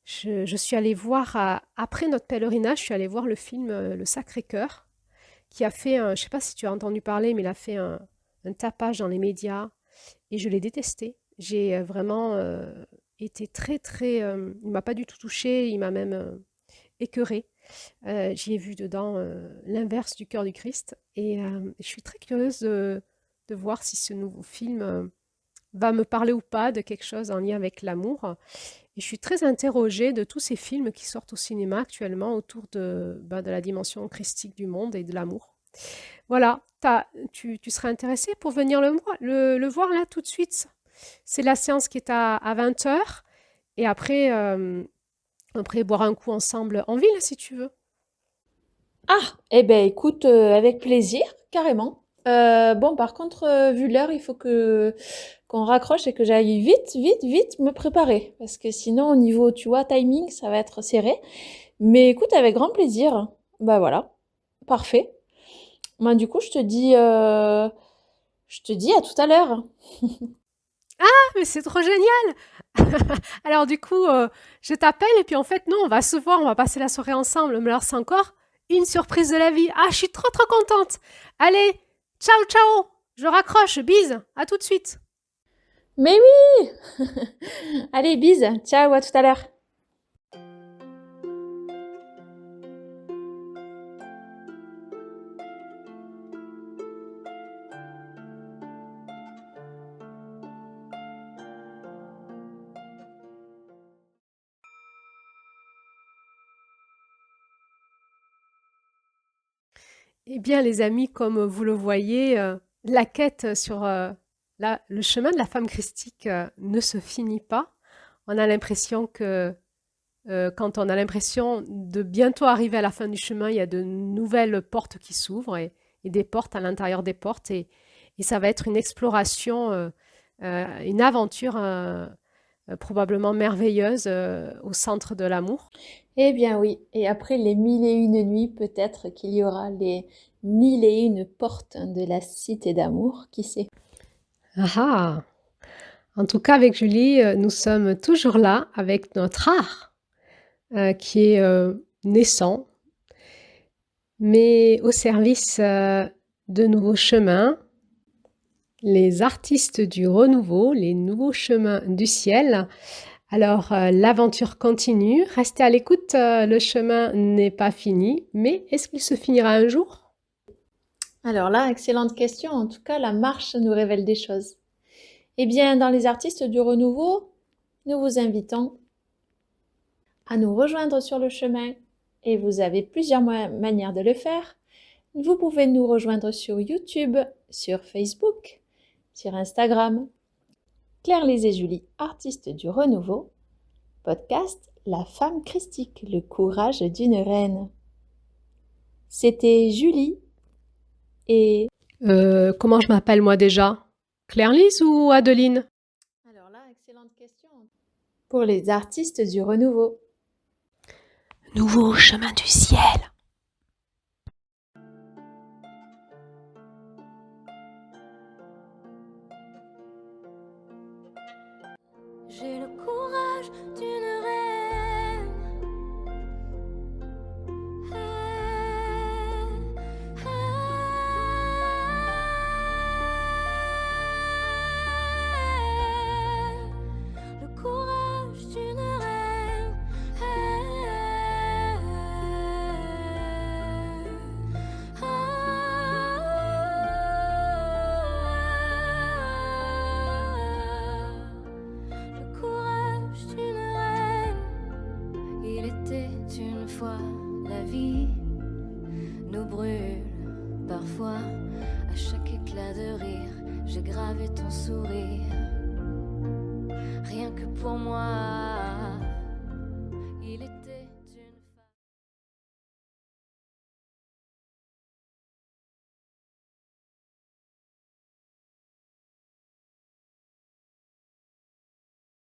Speaker 1: Je suis allée voir, après notre pèlerinage, je suis allée voir le film Le Sacré-Cœur, qui a fait, je ne sais pas si tu as entendu parler, mais il a fait un tapage dans les médias et je l'ai détesté. J'ai vraiment été très, très... il ne m'a pas du tout touchée, il m'a même écœurée. J'y ai vu dedans l'inverse du cœur du Christ et je suis très curieuse de voir si ce nouveau film va me parler ou pas de quelque chose en lien avec l'amour. Et je suis très interrogée de tous ces films qui sortent au cinéma actuellement autour de la dimension christique du monde et de l'amour. Voilà, tu serais intéressée pour venir le voir là tout de suite. C'est la séance qui est à 20h et après boire un coup ensemble en ville si tu veux.
Speaker 2: Ah, eh ben écoute, avec plaisir, carrément. Bon, par contre, vu l'heure, il faut qu'on raccroche et que j'aille vite me préparer. Parce que sinon, au niveau, tu vois, timing, ça va être serré. Mais écoute, avec grand plaisir. Bah voilà, parfait. Moi, du coup, je te dis à tout à l'heure.
Speaker 1: Mais c'est trop génial! Alors du coup, je t'appelle et puis en fait, non, on va se voir, on va passer la soirée ensemble. Mais alors, c'est encore une surprise de la vie. Ah, je suis trop trop contente. Allez, ciao ciao! Je raccroche, bise, à tout de suite.
Speaker 2: Mais oui! Allez, bise. Ciao, à tout à l'heure.
Speaker 1: Eh bien, les amis, comme vous le voyez, la quête sur le chemin de la femme christique ne se finit pas. On a l'impression que quand on a l'impression de bientôt arriver à la fin du chemin, il y a de nouvelles portes qui s'ouvrent et des portes à l'intérieur des portes. Et ça va être une exploration, une aventure probablement merveilleuse au centre de l'amour.
Speaker 2: Eh bien oui, et après les 1001 nuits, peut-être qu'il y aura les 1001 portes de la cité d'amour, qui sait.
Speaker 1: Ah ah! En tout cas, avec Julie, nous sommes toujours là avec notre art qui est naissant, mais au service de nouveaux chemins, les artistes du renouveau, les nouveaux chemins du ciel. Alors, l'aventure continue. Restez à l'écoute, le chemin n'est pas fini, mais est-ce qu'il se finira un jour?
Speaker 2: Alors là, excellente question. En tout cas, la marche nous révèle des choses. Eh bien, dans les artistes du renouveau, nous vous invitons à nous rejoindre sur le chemin et vous avez plusieurs manières de le faire. Vous pouvez nous rejoindre sur YouTube, sur Facebook, sur Instagram. Claire-Lise et Julie, artistes du renouveau. Podcast La femme christique, le courage d'une reine. C'était Julie et...
Speaker 1: Comment je m'appelle moi déjà? Claire-Lise ou Adeline?
Speaker 2: Alors là, excellente question. Pour les artistes du renouveau.
Speaker 1: Nouveau chemin du ciel.
Speaker 4: J'ai le courage d'une reine. Le courage d'une reine. Le courage d'une reine. Il était une fois la vie nous brûle parfois. À chaque éclat de rire, j'ai gravé ton sourire. Rien que pour moi.